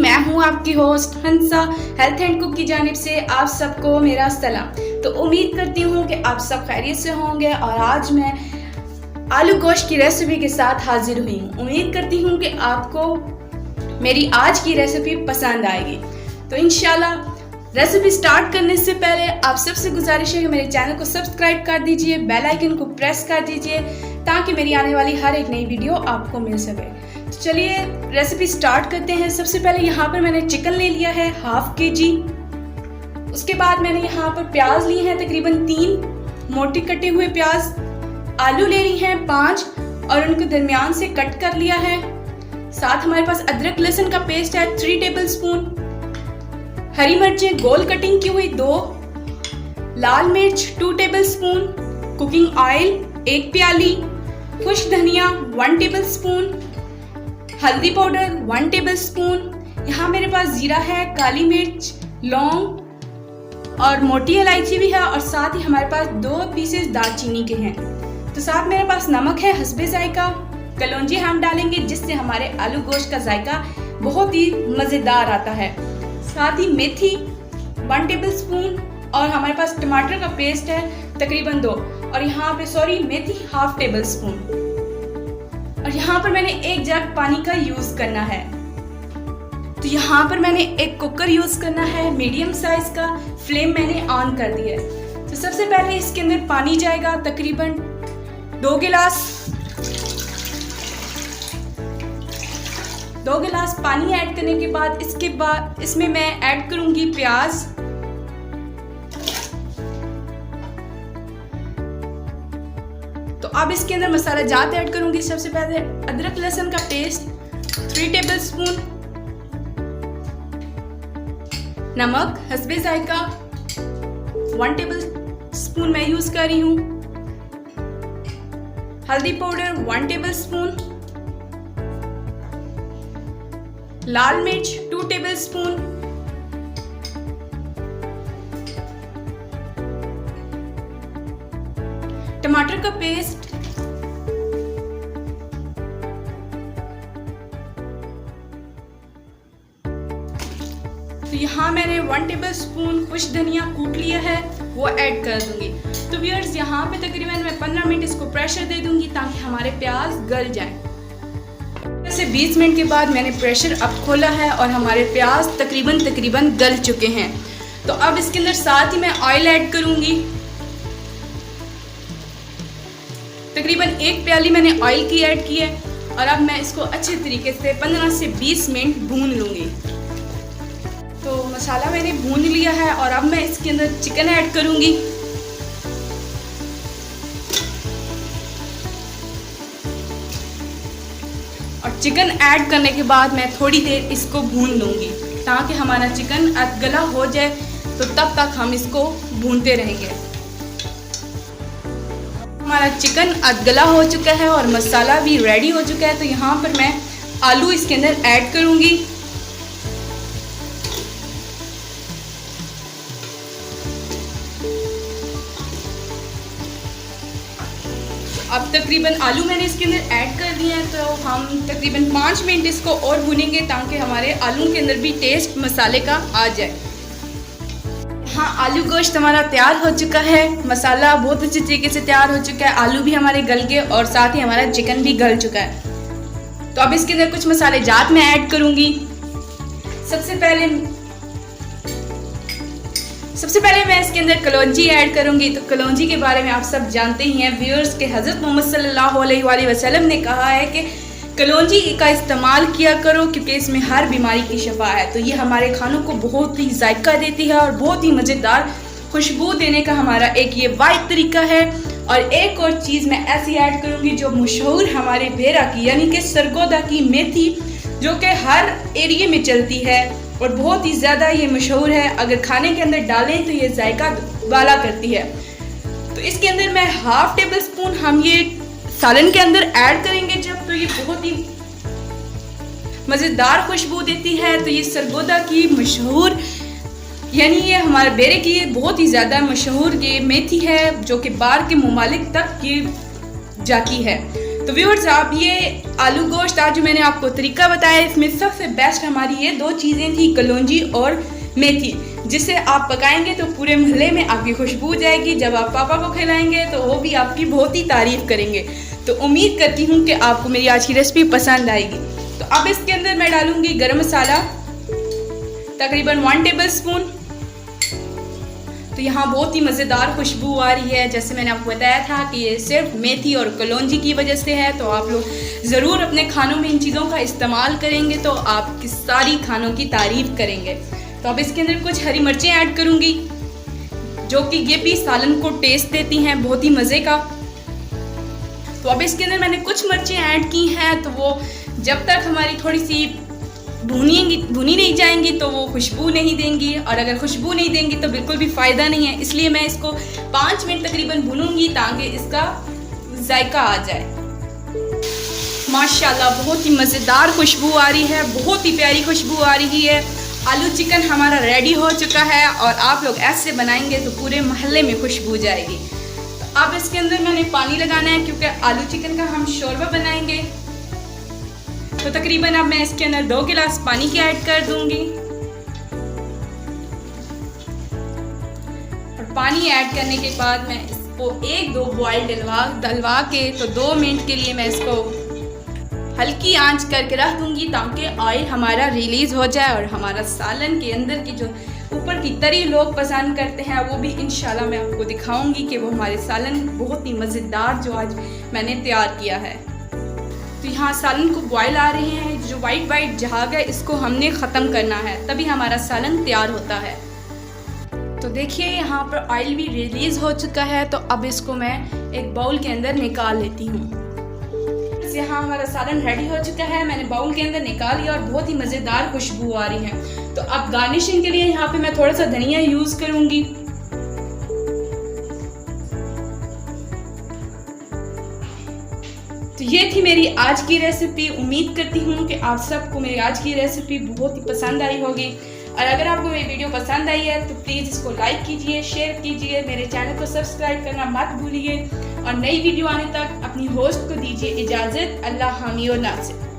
मैं हूं आपकी host Hansa health and cook की जानिब से आप सबको मेरा सलाम। तो उम्मीद करती हूं कि आप सब खैरियत से होंगे और आज मैं आलू गोश्त की रेसिपी के साथ हाजिर हुई हूं। उम्मीद करती हूं कि आपको मेरी आज की रेसिपी पसंद आएगी। तो इंशाल्लाह रेसिपी स्टार्ट करने से पहले आप सबसे गुजारिश है कि मेरे चैनल को सब्सक्राइब कर दीजिए, बेल आइकन को प्रेस कर दीजिए ताकि मेरी आने वाली हर एक नई वीडियो आपको मिल सके। तो चलिए रेसिपी स्टार्ट करते हैं। सबसे पहले यहाँ पर मैंने चिकन ले लिया है हाफ केजी। उसके बाद मैंने यहाँ पर प्याज ली है तकरीबन 3 मोटे कटे हुए प्याज, आलू ले ली हैं 5 और उनको दरमियान से कट कर लिया है। साथ हमारे पास अदरक लहसुन का पेस्ट है 3 टेबलस्पून, हरी मिर्चें गोल कटिंग की हुई 2, लाल मिर्च 2 टेबलस्पून, कुकिंग ऑयल 1 प्याली, खुश धनिया 1 टेबलस्पून, हल्दी पाउडर 1 टेबलस्पून। यहाँ मेरे पास जीरा है, काली मिर्च, लौंग और मोटी इलायची भी है और साथ ही हमारे पास 2 पीसेस दालचीनी के हैं। तो साथ मेरे पास नमक है हस्बे जायका, कलौंजी हम डालेंगे जिससे हमारे आलू गोश्त का जायका बहुत ही मज़ेदार आता है। साथ ही मेथी 1 टेबलस्पून और हमारे पास टमाटर का पेस्ट है तकरीबन 2 और यहाँ पे मेथी हाफ टेबलस्पून। और यहाँ पर मैंने 1 जग पानी का यूज करना है। तो यहाँ पर मैंने एक कुकर यूज करना है मीडियम साइज का, फ्लेम मैंने ऑन कर दी है। तो सबसे पहले इसके अंदर पानी जाएगा तकरीबन 2 गिलास पानी ऐड करने के बाद इसके बाद इसमें मैं ऐड करूंगी प्याज, तो अब इसके अंदर मसाला जात ऐड करूंगी। सबसे पहले अदरक लहसुन का पेस्ट 3 टेबलस्पून, नमक हस्बे जायका 1 टेबलस्पून मैं यूज कर रही हूं, हल्दी पाउडर 1 टेबलस्पून, लाल मिर्च 2 टेबलस्पून, टमाटर का पेस्ट, तो यहाँ मैंने 1 टेबलस्पून खुश धनिया कूट लिया है वो ऐड कर दूंगी। तो व्यूअर्स यहाँ पे तकरीबन मैं 15 मिनट इसको प्रेशर दे दूंगी ताकि हमारे प्याज गल जाएं। से 20 मिनट के बाद मैंने प्रेशर अब खोला है और हमारे प्याज तकरीबन गल चुके हैं। तो अब इसके अंदर साथ ही मैं ऑयल ऐड करूंगी। तकरीबन 1 प्याली मैंने ऑयल की ऐड की है और अब मैं इसको अच्छे तरीके से 15 से 20 मिनट भून लूंगी। तो मसाला मैंने भून लिया है और अब मैं इसके अंदर चिकन ऐड करूंगी। और चिकन ऐड करने के बाद मैं थोड़ी देर इसको भून लूँगी ताकि हमारा चिकन अधगला हो जाए। तो तब तक हम इसको भूनते रहेंगे। हमारा चिकन अधगला हो चुका है और मसाला भी रेडी हो चुका है। तो यहाँ पर मैं आलू इसके अंदर ऐड करूँगी। अब तकरीबन आलू मैंने इसके अंदर ऐड कर दिए हैं। तो हम तकरीबन 5 मिनट इसको और भूनेंगे ताकि हमारे आलू के अंदर भी टेस्ट मसाले का आ जाए। हाँ, आलू गोश्त हमारा तैयार हो चुका है, मसाला बहुत अच्छी तरीके से तैयार हो चुका है, आलू भी हमारे गल गए और साथ ही हमारा चिकन भी गल चुका है। तो अब इसके अंदर कुछ मसाले जात मैं ऐड करूँगी। सबसे पहले मैं इसके अंदर कलौंजी ऐड करूंगी। तो कलौंजी के बारे में आप सब जानते ही हैं व्यूअर्स के हज़रत मोहम्मद सल्लल्लाहु अलैहि वसल्लम ने कहा है कि कलौंजी का इस्तेमाल किया करो क्योंकि इसमें हर बीमारी की शफा है। तो ये हमारे खानों को बहुत ही जायका देती है और बहुत ही मज़ेदार खुशबू देने का हमारा एक ये वाहिद तरीका है। और एक और चीज़ मैं ऐसी ऐड करूँगी जो मशहूर हमारे बेरा की यानी कि सरगोदा की मेथी, जो कि हर एरिए में चलती है और बहुत ही ज़्यादा ये मशहूर है। अगर खाने के अंदर डालें तो ये जायका वाला करती है। तो इसके अंदर मैं हाफ टेबलस्पून हम ये सालन के अंदर ऐड करेंगे जब, तो ये बहुत ही मज़ेदार खुशबू देती है। तो ये सरगोदा की मशहूर यानी ये हमारे बेरे की बहुत ही ज़्यादा मशहूर ये मेथी है जो कि बाहर के ममालिक तक ये जाती है। तो व्यूअर्स, आप ये आलू गोश्त आज जो मैंने आपको तरीका बताया, इसमें सबसे बेस्ट हमारी ये 2 चीज़ें थी, कलौंजी और मेथी, जिसे आप पकाएंगे तो पूरे मोहल्ले में आपकी खुशबू जाएगी। जब आप पापा को खिलाएंगे तो वो भी आपकी बहुत ही तारीफ़ करेंगे। तो उम्मीद करती हूँ कि आपको मेरी आज की रेसिपी पसंद आएगी। तो अब इसके अंदर मैं डालूँगी गरम मसाला तकरीबन 1 टेबल स्पून। तो यहाँ बहुत ही मज़ेदार खुशबू आ रही है। जैसे मैंने आपको बताया था कि ये सिर्फ मेथी और कलौंजी की वजह से है, तो आप लोग ज़रूर अपने खानों में इन चीज़ों का इस्तेमाल करेंगे तो आपकी सारी खानों की तारीफ़ करेंगे। तो अब इसके अंदर कुछ हरी मिर्चें ऐड करूँगी, जो कि ये भी सालन को टेस्ट देती हैं बहुत ही मज़े का। तो अब इसके अंदर मैंने कुछ मिर्चें ऐड की हैं, तो वो जब तक हमारी थोड़ी सी भुनी नहीं जाएंगी तो वो खुशबू नहीं देंगी, और अगर खुशबू नहीं देंगी तो बिल्कुल भी फ़ायदा नहीं है। इसलिए मैं इसको 5 मिनट तकरीबन भूनूंगी ताकि इसका जायका आ जाए। माशाल्लाह बहुत ही मज़ेदार खुशबू आ रही है, बहुत ही प्यारी खुशबू आ रही है। आलू चिकन हमारा रेडी हो चुका है, और आप लोग ऐसे बनाएंगे तो पूरे मोहल्ले में खुशबू जाएगी। तो अब इसके अंदर मैंने पानी लगाना है, क्योंकि आलू चिकन का हम शोरबा बनाएंगे। तो तकरीबन अब मैं इसके अंदर 2 गिलास पानी की ऐड कर दूंगी, और पानी ऐड करने के बाद मैं इसको 1-2 बॉयल डलवा के तो 2 मिनट के लिए मैं इसको हल्की आंच करके रख दूंगी, ताकि ऑयल हमारा रिलीज़ हो जाए और हमारा सालन के अंदर की जो ऊपर की तरी लोग पसंद करते हैं वो भी इंशाल्लाह मैं आपको दिखाऊंगी कि वो हमारे सालन बहुत ही मज़ेदार जो आज मैंने तैयार किया है। तो यहाँ सालन को बॉयल आ रहे हैं, जो वाइट झाग है इसको हमने ख़त्म करना है, तभी हमारा सालन तैयार होता है। तो देखिए यहाँ पर ऑयल भी रिलीज़ हो चुका है। तो अब इसको मैं एक बाउल के अंदर निकाल लेती हूँ। यहाँ हमारा सालन रेडी हो चुका है, मैंने बाउल के अंदर निकाल लिया और बहुत ही मज़ेदार खुशबू आ रही है। तो अब गार्निशिंग के लिए यहाँ पे मैं थोड़ा सा धनिया यूज़ करूँगी। तो ये थी मेरी आज की रेसिपी। उम्मीद करती हूँ कि आप सबको मेरी आज की रेसिपी बहुत ही पसंद आई होगी, और अगर आपको मेरी वीडियो पसंद आई है तो प्लीज़ इसको लाइक कीजिए, शेयर कीजिए, मेरे चैनल को सब्सक्राइब करना मत भूलिए, और नई वीडियो आने तक अपनी होस्ट को दीजिए इजाज़त। अल्लाह हामी और नासिर।